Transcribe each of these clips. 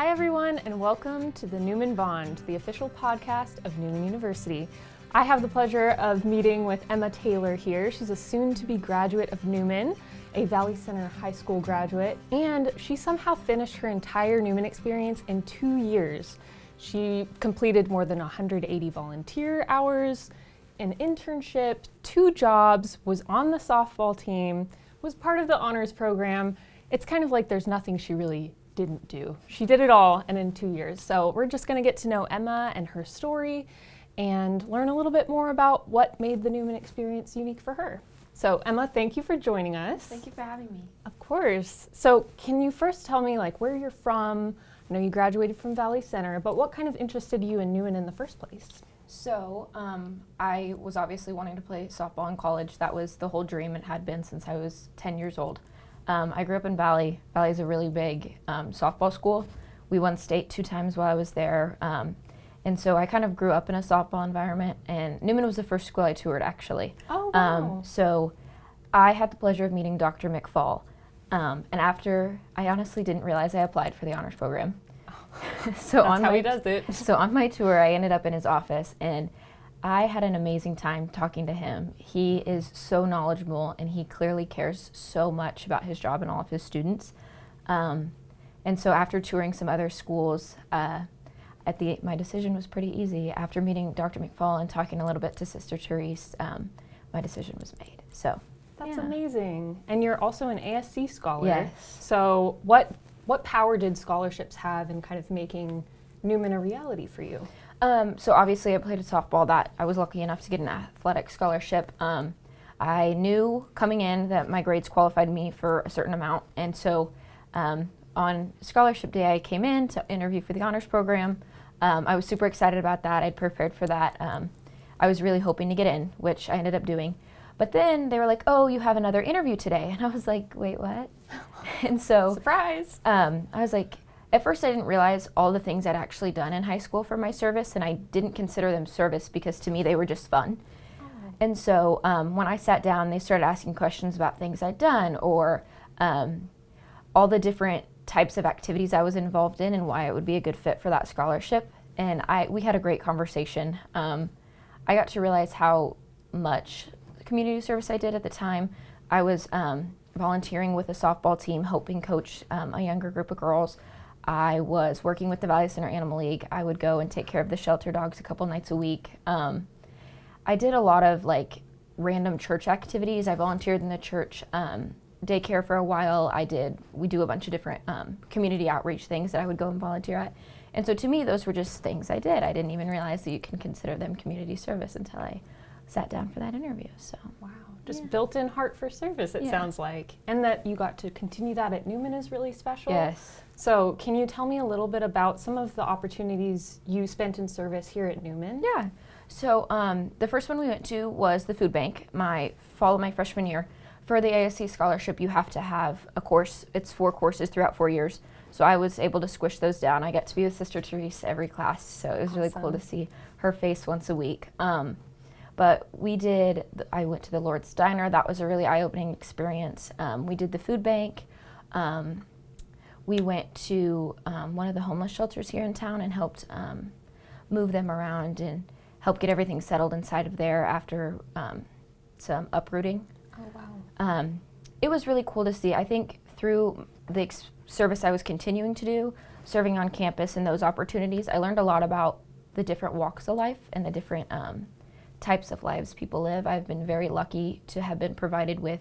Hi everyone, and welcome to the Newman Bond, the official podcast of Newman University. I have the pleasure of meeting with Emma Taylor here. She's a soon-to-be graduate of Newman, a Valley Center High School graduate, and she somehow finished her entire Newman experience in 2 years. She completed more than 180 volunteer hours, an internship, 2 jobs, was on the softball team, was part of the honors program. It's kind of like there's nothing she really didn't do. She did it all and in 2 years. So we're just going to get to know Emma and her story and learn a little bit more about what made the Newman experience unique for her. So Emma, thank you for joining us. Thank you for having me. Of course. So can you first tell me where you're from? I know you graduated from Valley Center, but what kind of interested you in Newman in the first place? So I was obviously wanting to play softball in college. That was the whole dream. It had been since I was 10 years old. I grew up in Valley. Valley is a really big softball school. We won state 2 times while I was there. And so I kind of grew up in a softball environment, and Newman was the first school I toured, actually. Oh, wow. So I had the pleasure of meeting Dr. McFall. And after, I honestly didn't realize I applied for the honors program. So that's how he does it. So on my tour, I ended up in his office, and I had an amazing time talking to him. He is so knowledgeable, and he clearly cares so much about his job and all of his students. And so after touring some other schools, my decision was pretty easy. After meeting Dr. McFall and talking a little bit to Sister Therese, my decision was made. So that's amazing. And you're also an ASC scholar. Yes. So what power did scholarships have in kind of making Newman a reality for you? So obviously I played a softball. That I was lucky enough to get an athletic scholarship. I knew coming in that my grades qualified me for a certain amount, and so on scholarship day I came in to interview for the honors program. I was super excited about that. I'd prepared for that. I was really hoping to get in, which I ended up doing. But then they were like, "Oh, you have another interview today," and I was like, "Wait, what?" And so surprise! I was like, at first I didn't realize all the things I'd actually done in high school for my service, and I didn't consider them service because to me they were just fun. Oh. And so when I sat down, they started asking questions about things I'd done, or all the different types of activities I was involved in and why it would be a good fit for that scholarship. And we had a great conversation. I got to realize how much community service I did at the time. I was volunteering with a softball team, helping coach a younger group of girls. I was working with the Valley Center Animal League. I would go and take care of the shelter dogs a couple nights a week. I did a lot of random church activities. I volunteered in the church daycare for a while. We do a bunch of different community outreach things that I would go and volunteer at. And so to me, those were just things I did. I didn't even realize that you can consider them community service until I sat down for that interview. So wow, just built-in heart for service, it sounds like. And that you got to continue that at Newman is really special. Yes. So can you tell me a little bit about some of the opportunities you spent in service here at Newman? Yeah. So the first one we went to was the food bank, fall of my freshman year. For the ASC scholarship, you have to have a course. It's 4 courses throughout 4 years. So I was able to squish those down. I got to be with Sister Therese every class, so it was really cool to see her face once a week. But I went to the Lord's Diner. That was a really eye-opening experience. We did the food bank. We went to one of the homeless shelters here in town and helped move them around and help get everything settled inside of there after some uprooting. Oh, wow. It was really cool to see. I think through the service I was continuing to do, serving on campus and those opportunities, I learned a lot about the different walks of life and the different types of lives people live. I've been very lucky to have been provided with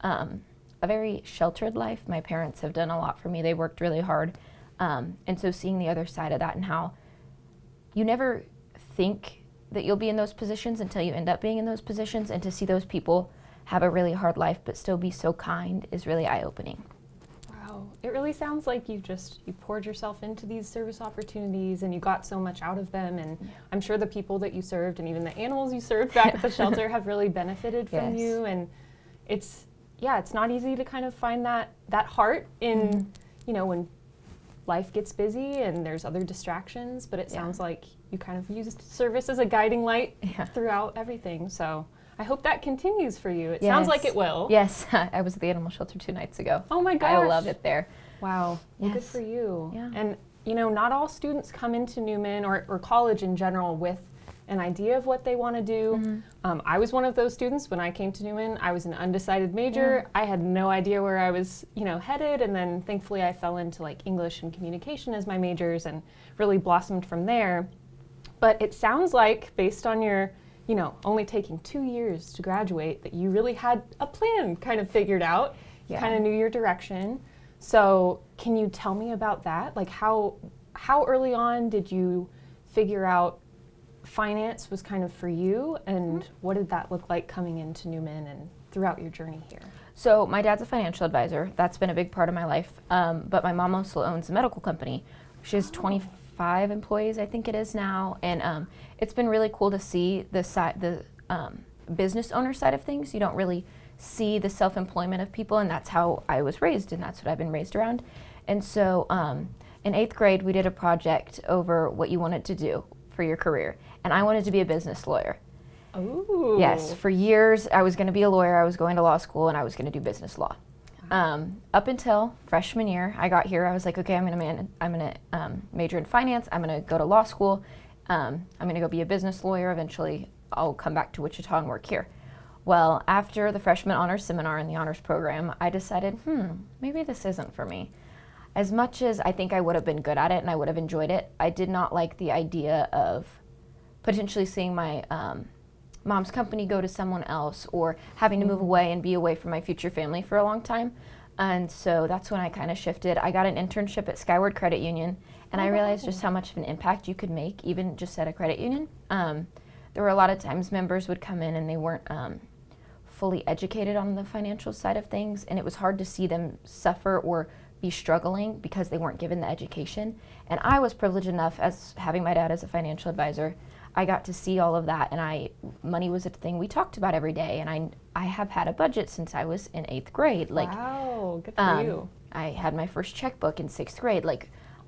a very sheltered life. My parents have done a lot for me. They worked really hard. And so seeing the other side of that and how you never think that you'll be in those positions until you end up being in those positions, and to see those people have a really hard life but still be so kind is really eye-opening. Wow. It really sounds like you poured yourself into these service opportunities and you got so much out of them, and I'm sure the people that you served and even the animals you served back at the shelter have really benefited from you. And it's not easy to kind of find that heart in, when life gets busy and there's other distractions, but it sounds like you kind of used service as a guiding light throughout everything. So I hope that continues for you. It sounds like it will. Yes, I was at the animal shelter 2 nights ago. Oh my gosh. I love it there. Wow, well, yes. Good for you. Yeah. And not all students come into Newman or college in general with an idea of what they want to do. I was one of those students when I came to Newman. I was an undecided major. I had no idea where I was, headed, and then thankfully I fell into like English and communication as my majors and really blossomed from there. But it sounds like, based on your, only taking 2 years to graduate, that you really had a plan kind of figured out. You kind of knew your direction. So can you tell me about that? Like how early on did you figure out finance was kind of for you, and what did that look like coming into Newman and throughout your journey here? So my dad's a financial advisor. That's been a big part of my life. But my mom also owns a medical company. She has 25 employees, I think it is now. And it's been really cool to see the business owner side of things. You don't really see the self-employment of people, and that's how I was raised, and that's what I've been raised around. And so in 8th grade, we did a project over what you wanted to do for your career. And I wanted to be a business lawyer. Ooh. Yes, for years I was going to be a lawyer. I was going to law school and I was going to do business law. Up until freshman year, I got here. I was like, okay, I'm going to major in finance. I'm going to go to law school. I'm going to go be a business lawyer. Eventually, I'll come back to Wichita and work here. Well, after the freshman honors seminar in the honors program, I decided, maybe this isn't for me. As much as I think I would have been good at it and I would have enjoyed it, I did not like the idea of potentially seeing my mom's company go to someone else, or having to move away and be away from my future family for a long time. And so that's when I kind of shifted. I got an internship at Skyward Credit Union, and I realized just how much of an impact you could make even just at a credit union. There were a lot of times members would come in and they weren't fully educated on the financial side of things, and it was hard to see them suffer or be struggling because they weren't given the education. And I was privileged enough, as having my dad as a financial advisor, I got to see all of that, and money was a thing we talked about every day, and I have had a budget since I was in 8th grade. Wow, good for you. I had my first checkbook in 6th grade.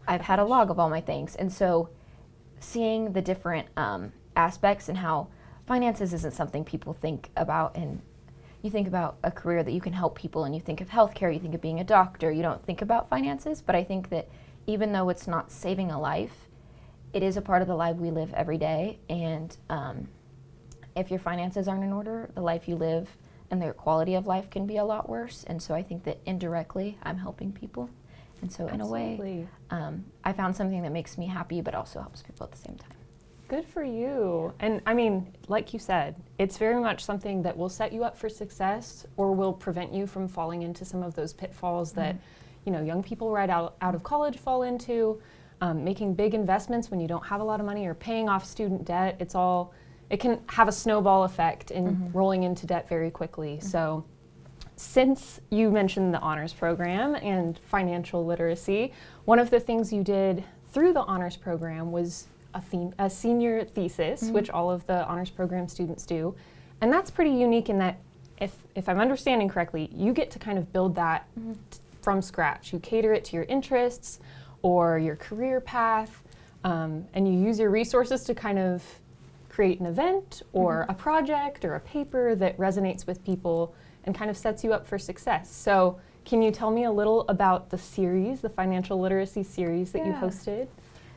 I've had a log of all my things. And so seeing the different aspects and how finances isn't something people think about, and you think about a career that you can help people, and you think of healthcare, you think of being a doctor, you don't think about finances. But I think that even though it's not saving a life, it is a part of the life we live every day, and if your finances aren't in order, the life you live and their quality of life can be a lot worse. And so I think that indirectly I'm helping people. And so in a way, I found something that makes me happy but also helps people at the same time. Good for you. And I mean, like you said, it's very much something that will set you up for success or will prevent you from falling into some of those pitfalls that, young people right out of college fall into. Making big investments when you don't have a lot of money, or paying off student debt. It can have a snowball effect in rolling into debt very quickly. So since you mentioned the honors program and financial literacy, one of the things you did through the honors program was a senior thesis, which all of the honors program students do. And that's pretty unique in that, if I'm understanding correctly, you get to kind of build that from scratch. You cater it to your interests or your career path, and you use your resources to kind of create an event or a project or a paper that resonates with people and kind of sets you up for success. So can you tell me a little about the series, the financial literacy series that you hosted?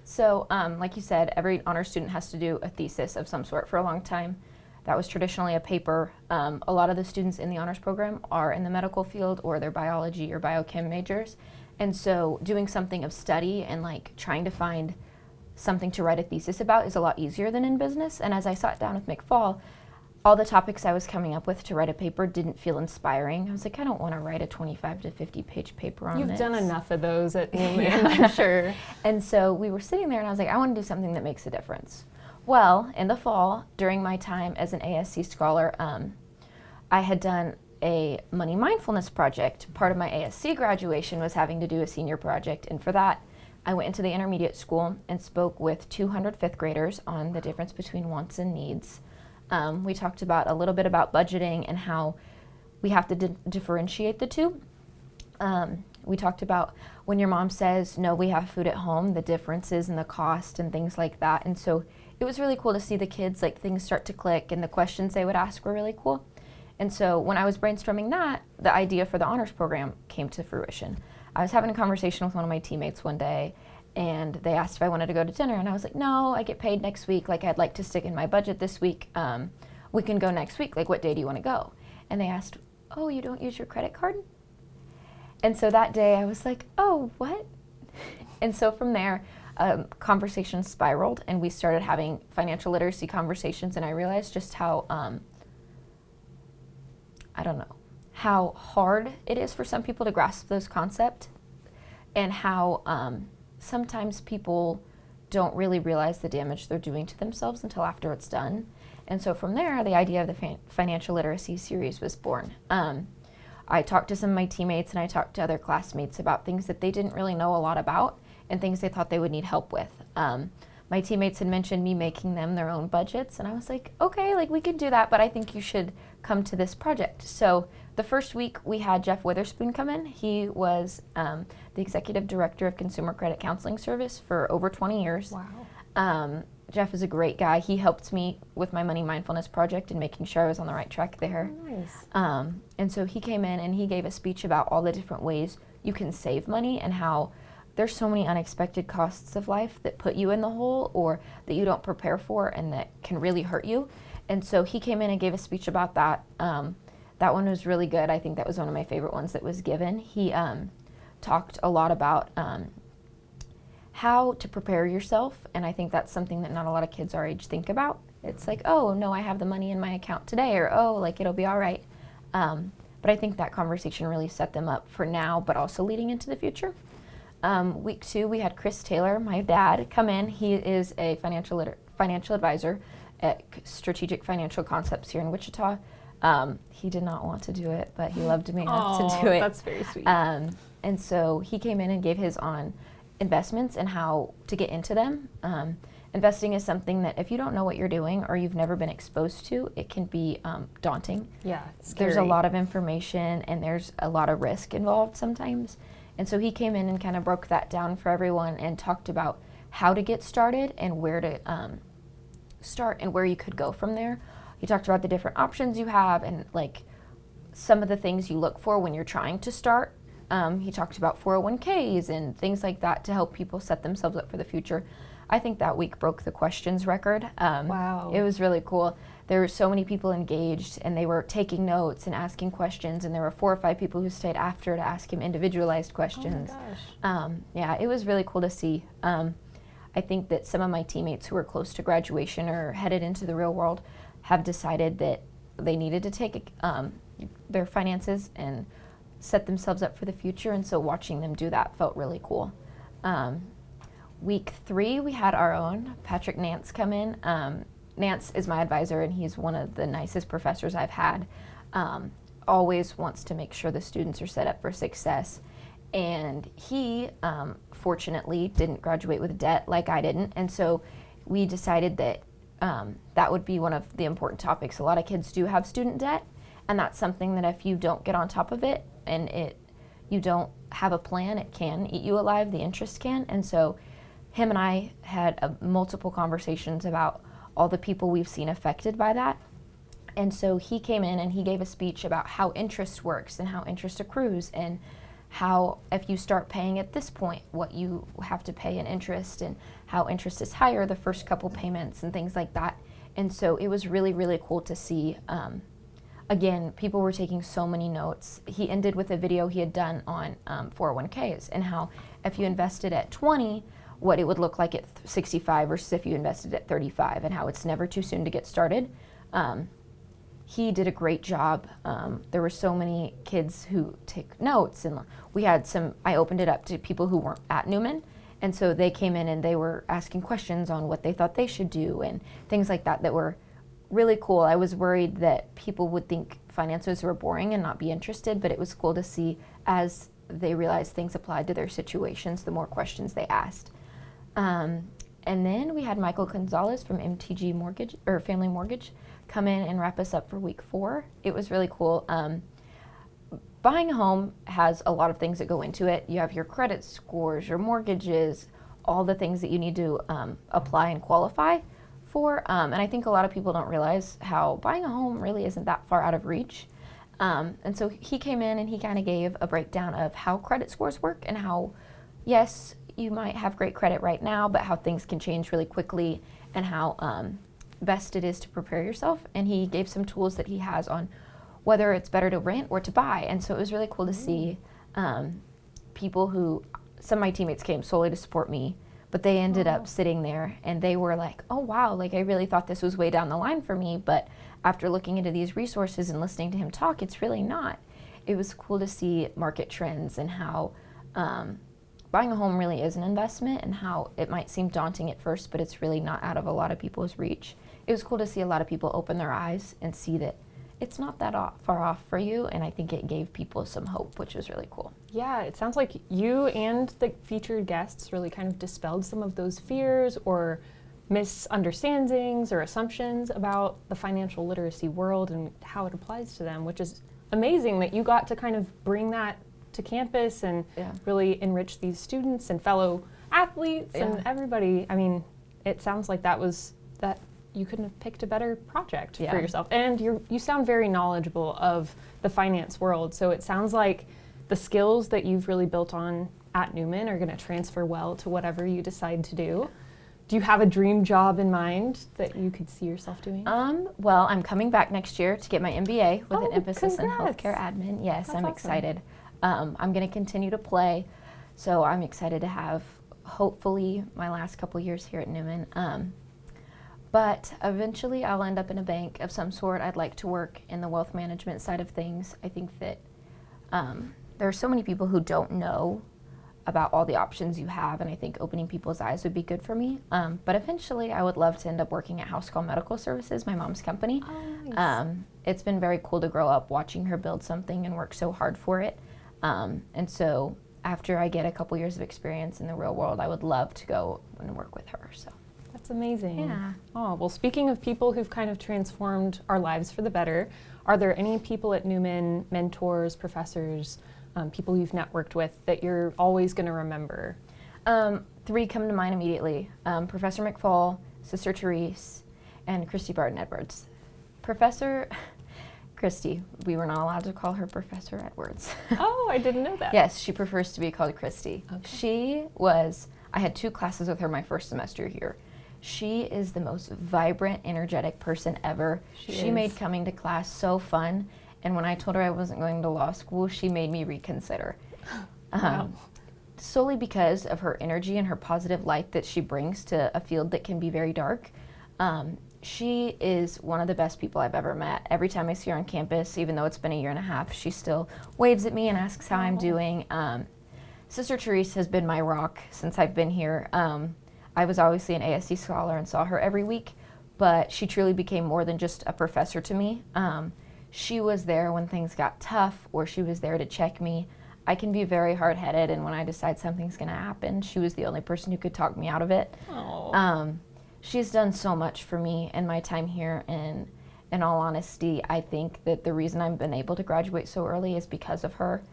So like you said, every honor student has to do a thesis of some sort for a long time. That was traditionally a paper. A lot of the students in the honors program are in the medical field, or they're biology or biochem majors. And so doing something of study and trying to find something to write a thesis about is a lot easier than in business. And as I sat down with McFall, all the topics I was coming up with to write a paper didn't feel inspiring. I was like, I don't want to write a 25 to 50 page paper on this. You've done enough of those at Newman, I'm sure. And so we were sitting there and I was like, I want to do something that makes a difference. Well, in the fall, during my time as an ASC scholar, I had done a money mindfulness project. Part of my ASC graduation was having to do a senior project, and for that, I went into the intermediate school and spoke with 200 fifth graders on the difference between wants and needs. We talked about a little bit about budgeting and how we have to differentiate the two. We talked about when your mom says, no, we have food at home, the differences in the cost and things like that. And so it was really cool to see the kids, things start to click, and the questions they would ask were really cool. And so when I was brainstorming that, the idea for the honors program came to fruition. I was having a conversation with one of my teammates one day, and they asked if I wanted to go to dinner, and I was like, no, I get paid next week. Like, I'd like to stick in my budget this week. We can go next week. Like, what day do you want to go? And they asked, oh, you don't use your credit card? And so that day I was like, oh, what? And so from there, conversation spiraled, and we started having financial literacy conversations, and I realized just how, how hard it is for some people to grasp those concepts, and how sometimes people don't really realize the damage they're doing to themselves until after it's done. And so from there, the idea of the financial literacy series was born. I talked to some of my teammates, and I talked to other classmates about things that they didn't really know a lot about and things they thought they would need help with. My teammates had mentioned me making them their own budgets, and I was like, okay, like we can do that, but I think you should come to this project. So the first week we had Jeff Witherspoon come in. He was the executive director of Consumer Credit Counseling Service for over 20 years. Wow. Jeff is a great guy. He helped me with my money mindfulness project and making sure I was on the right track there. Oh, nice. And so he came in and he gave a speech about all the different ways you can save money and how there's so many unexpected costs of life that put you in the hole or that you don't prepare for and that can really hurt you. And so he came in and gave a speech about that. That one was really good. I think that was one of my favorite ones that was given. He talked a lot about how to prepare yourself, and I think that's something that not a lot of kids our age think about. It's like, oh, no, I have the money in my account today, or oh, like it'll be all right. But I think that conversation really set them up for now, but also leading into the future. Week 2, we had Chris Taylor, my dad, come in. He is a financial advisor at Strategic Financial Concepts here in Wichita. He did not want to do it, but he loved me enough to do it. That's very sweet. And so he came in and gave his on investments and how to get into them. Investing is something that if you don't know what you're doing or you've never been exposed to, it can be daunting. Yeah, There's a lot of information and there's a lot of risk involved sometimes. And so he came in and kind of broke that down for everyone and talked about how to get started and where to start and where you could go from there. He talked about the different options you have and like some of the things you look for when you're trying to start. He talked about 401ks and things like that to help people set themselves up for the future. I think that week broke the questions record. Wow. It was really cool. There were so many people engaged and they were taking notes and asking questions, and there were 4 or 5 people who stayed after to ask him individualized questions. Oh my gosh. Yeah, it was really cool to see. I think that some of my teammates who were close to graduation or headed into the real world have decided that they needed to take their finances and set themselves up for the future, and so watching them do that felt really cool. Week 3, we had our own Patrick Nance come in. Nance is my advisor, and he's one of the nicest professors I've had. Always wants to make sure the students are set up for success. And he, fortunately, didn't graduate with debt like I didn't, and so we decided that that would be one of the important topics. A lot of kids do have student debt, and that's something that if you don't get on top of it and you don't have a plan, it can eat you alive, the interest can. And so him and I had multiple conversations about all the people we've seen affected by that. And so he came in and he gave a speech about how interest works and how interest accrues and how if you start paying at this point, what you have to pay in interest and how interest is higher the first couple payments and things like that. And so it was really, really cool to see. Again, people were taking so many notes. He ended with a video he had done on 401ks and how if you invested at 20, what it would look like at 65 versus if you invested at 35 and how it's never too soon to get started. He did a great job. There were so many kids who take notes, and I opened it up to people who weren't at Newman, and so they came in and they were asking questions on what they thought they should do and things like that were really cool. I was worried that people would think finances were boring and not be interested, but it was cool to see as they realized things applied to their situations, the more questions they asked. And then we had Michael Gonzalez from MTG Mortgage or Family Mortgage come in and wrap us up for week 4. It was really cool. Buying a home has a lot of things that go into it. You have your credit scores, your mortgages, all the things that you need to apply and qualify for. And I think a lot of people don't realize how buying a home really isn't that far out of reach. And so he came in and he kind of gave a breakdown of how credit scores work and how, yes, you might have great credit right now, but how things can change really quickly and how best it is to prepare yourself. And he gave some tools that he has on whether it's better to rent or to buy. And so it was really cool to see people who, some of my teammates came solely to support me, but they ended up sitting there and they were like, oh wow, like I really thought this was way down the line for me, but after looking into these resources and listening to him talk, it's really not. It was cool to see market trends and how buying a home really is an investment and how it might seem daunting at first, but it's really not out of a lot of people's reach. It was cool to see a lot of people open their eyes and see that it's not that far off for you, and I think it gave people some hope, which was really cool. Yeah, it sounds like you and the featured guests really kind of dispelled some of those fears or misunderstandings or assumptions about the financial literacy world and how it applies to them, which is amazing that you got to kind of bring that to campus and really enrich these students and fellow athletes and everybody. I mean, it sounds like that you couldn't have picked a better project for yourself. And you sound very knowledgeable of the finance world. So it sounds like the skills that you've really built on at Newman are going to transfer well to whatever you decide to do. Do you have a dream job in mind that you could see yourself doing? Well, I'm coming back next year to get my MBA with an emphasis in congrats. healthcare admin. Yes, That's I'm awesome. excited. I'm going to continue to play, so I'm excited to have hopefully my last couple years here at Newman. But eventually I'll end up in a bank of some sort. I'd like to work in the wealth management side of things. I think that there are so many people who don't know about all the options you have, and I think opening people's eyes would be good for me. But eventually I would love to end up working at House Call Medical Services, my mom's company. Oh, nice. It's been very cool to grow up watching her build something and work so hard for it. And so after I get a couple years of experience in the real world, I would love to go and work with her. So. That's amazing. Yeah. Oh, well, speaking of people who've kind of transformed our lives for the better, are there any people at Newman, mentors, professors, people you've networked with that you're always going to remember? 3 come to mind immediately. Professor McFall, Sister Therese, and Christy Barton Edwards. Professor Christy, we were not allowed to call her Professor Edwards. Oh, I didn't know that. Yes, she prefers to be called Christy. Okay. I had 2 classes with her my first semester here. She is the most vibrant, energetic person ever. She made coming to class so fun, and when I told her I wasn't going to law school, she made me reconsider. Wow. Solely because of her energy and her positive light that she brings to a field that can be very dark. She is one of the best people I've ever met. Every time I see her on campus, even though it's been a year and a half, she still waves at me and asks how I'm doing. Sister Therese has been my rock since I've been here. I was obviously an ASC scholar and saw her every week, but she truly became more than just a professor to me. She was there when things got tough, or she was there to check me. I can be very hard-headed, and when I decide something's going to happen, she was the only person who could talk me out of it. She's done so much for me in my time here, and in all honesty, I think that the reason I've been able to graduate so early is because of her.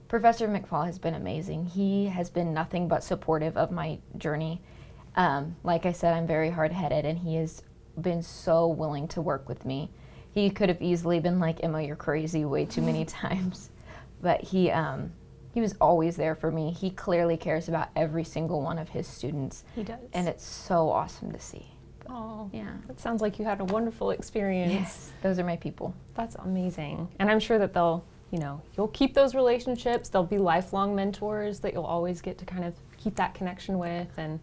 Professor McFall has been amazing. He has been nothing but supportive of my journey. Like I said, I'm very hard-headed, and he has been so willing to work with me. He could have easily been like, Emma, you're crazy way too many times. But he was always there for me. He clearly cares about every single one of his students. He does. And it's so awesome to see. Oh, Yeah. That sounds like you had a wonderful experience. Yes, those are my people. That's amazing. And I'm sure that you'll keep those relationships. They'll be lifelong mentors that you'll always get to kind of keep that connection with, and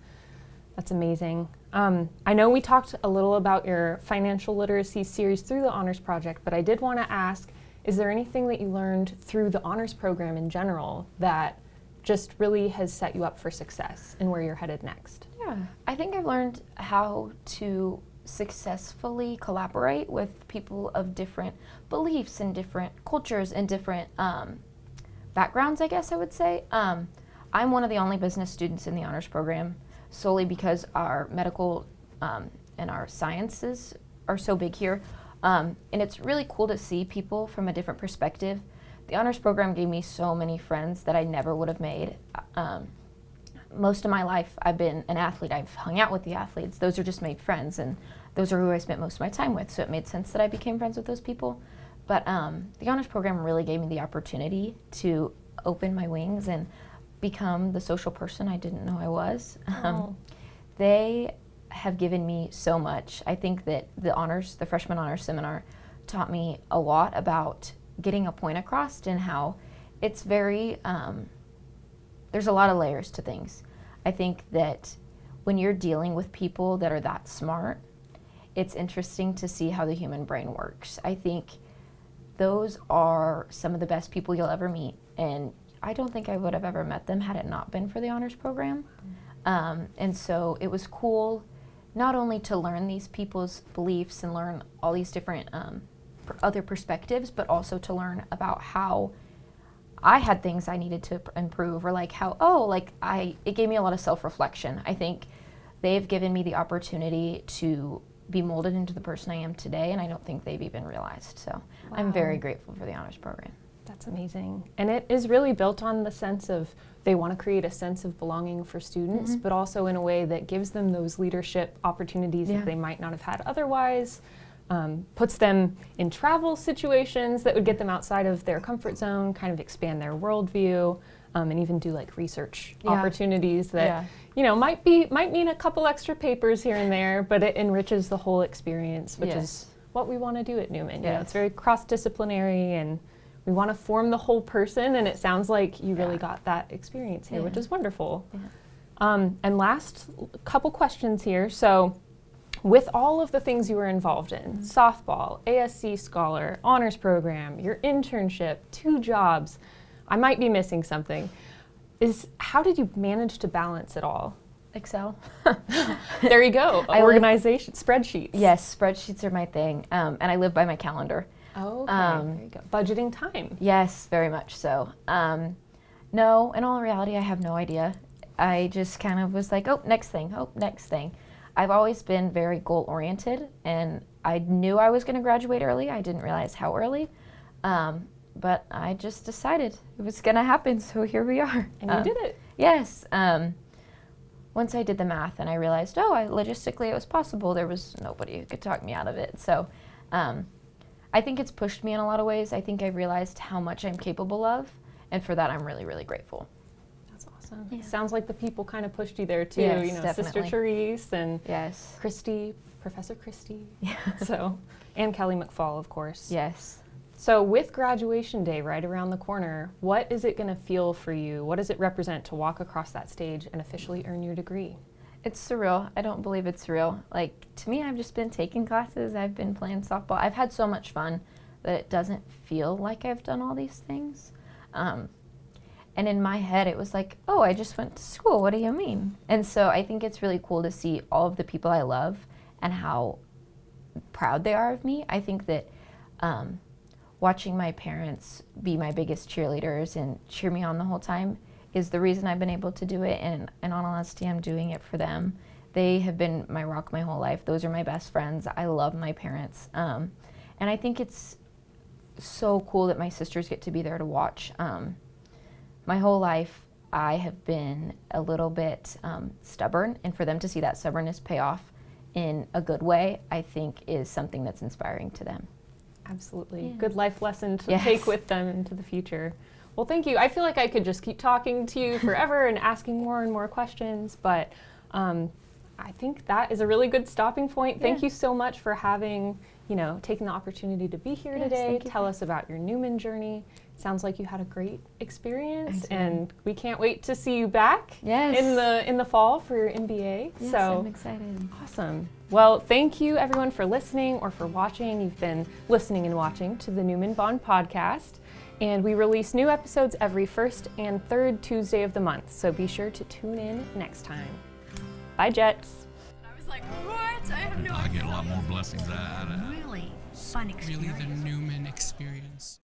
that's amazing. I know we talked a little about your financial literacy series through the Honors Project, but I did want to ask, is there anything that you learned through the Honors Program in general that just really has set you up for success and where you're headed next? Yeah, I think I've learned how to successfully collaborate with people of different beliefs and different cultures and different backgrounds, I guess I would say. I'm one of the only business students in the honors program, solely because our medical and our sciences are so big here. And it's really cool to see people from a different perspective. The honors program gave me so many friends that I never would have made. Most of my life, I've been an athlete. I've hung out with the athletes. Those are just made friends, and those are who I spent most of my time with, so it made sense that I became friends with those people. But the honors program really gave me the opportunity to open my wings and become the social person I didn't know I was. Oh. They have given me so much. I think that the freshman honors seminar taught me a lot about getting a point across and how it's very, there's a lot of layers to things. I think that when you're dealing with people that are that smart, it's interesting to see how the human brain works. I think those are some of the best people you'll ever meet, and I don't think I would have ever met them had it not been for the honors program. And so it was cool not only to learn these people's beliefs and learn all these different other perspectives, but also to learn about how I had things I needed to improve, or like how, it gave me a lot of self-reflection. I think they've given me the opportunity to be molded into the person I am today, and I don't think they've even realized. So Wow. I'm very grateful for the honors program. That's amazing. And it is really built on the sense of they want to create a sense of belonging for students, but also in a way that gives them those leadership opportunities that they might not have had otherwise, puts them in travel situations that would get them outside of their comfort zone, kind of expand their worldview, and even do like research opportunities that might mean a couple extra papers here and there, but it enriches the whole experience, which is what we want to do at Newman. You know, it's very cross-disciplinary, and we want to form the whole person, and it sounds like you really got that experience here, which is wonderful. And last couple questions here. So with all of the things you were involved in, softball, ASC scholar, honors program, your internship, 2 jobs, I might be missing something. How did you manage to balance it all? Excel. There you go. Organization, spreadsheets. Yes, spreadsheets are my thing, and I live by my calendar. Oh, okay. There you go. Budgeting time. Yes, very much so. No, in all reality, I have no idea. I just kind of was like, next thing. I've always been very goal-oriented, and I knew I was going to graduate early. I didn't realize how early, but I just decided it was going to happen, so here we are. And you did it. Yes. Once I did the math and I realized, logistically it was possible, there was nobody who could talk me out of it. So I think it's pushed me in a lot of ways. I think I realized how much I'm capable of, and for that I'm really, really grateful. That's awesome. Yeah. Sounds like the people kind of pushed you there too. Yes, definitely. Sister Therese and yes. Christy, Professor Christy. So, and Kelly McFall, of course. Yes. So with graduation day right around the corner, what is it going to feel for you? What does it represent to walk across that stage and officially earn your degree? It's surreal. I don't believe it's real. Like, to me, I've just been taking classes. I've been playing softball. I've had so much fun that it doesn't feel like I've done all these things. And in my head, it was like, I just went to school. What do you mean? And so I think it's really cool to see all of the people I love and how proud they are of me. I think that watching my parents be my biggest cheerleaders and cheer me on the whole time is the reason I've been able to do it, and in all honesty, I'm doing it for them. They have been my rock my whole life. Those are my best friends. I love my parents. And I think it's so cool that my sisters get to be there to watch. My whole life, I have been a little bit stubborn, and for them to see that stubbornness pay off in a good way, I think is something that's inspiring to them. Absolutely. Yeah. Good life lesson to take with them into the future. Well, thank you. I feel like I could just keep talking to you forever and asking more and more questions, but I think that is a really good stopping point. Thank you so much for having, taking the opportunity to be here today. Tell us about your Newman journey. Sounds like you had a great experience, and we can't wait to see you back in the fall for your MBA. Yes, so I'm excited. Awesome. Well, thank you everyone for listening or for watching. You've been listening and watching to the Newman Bond podcast, and we release new episodes every first and third Tuesday of the month, so be sure to tune in next time. Bye, Jets. I was like, what? I have no idea. I get a lot more blessings out of that. Really fun experience. Really the Newman experience.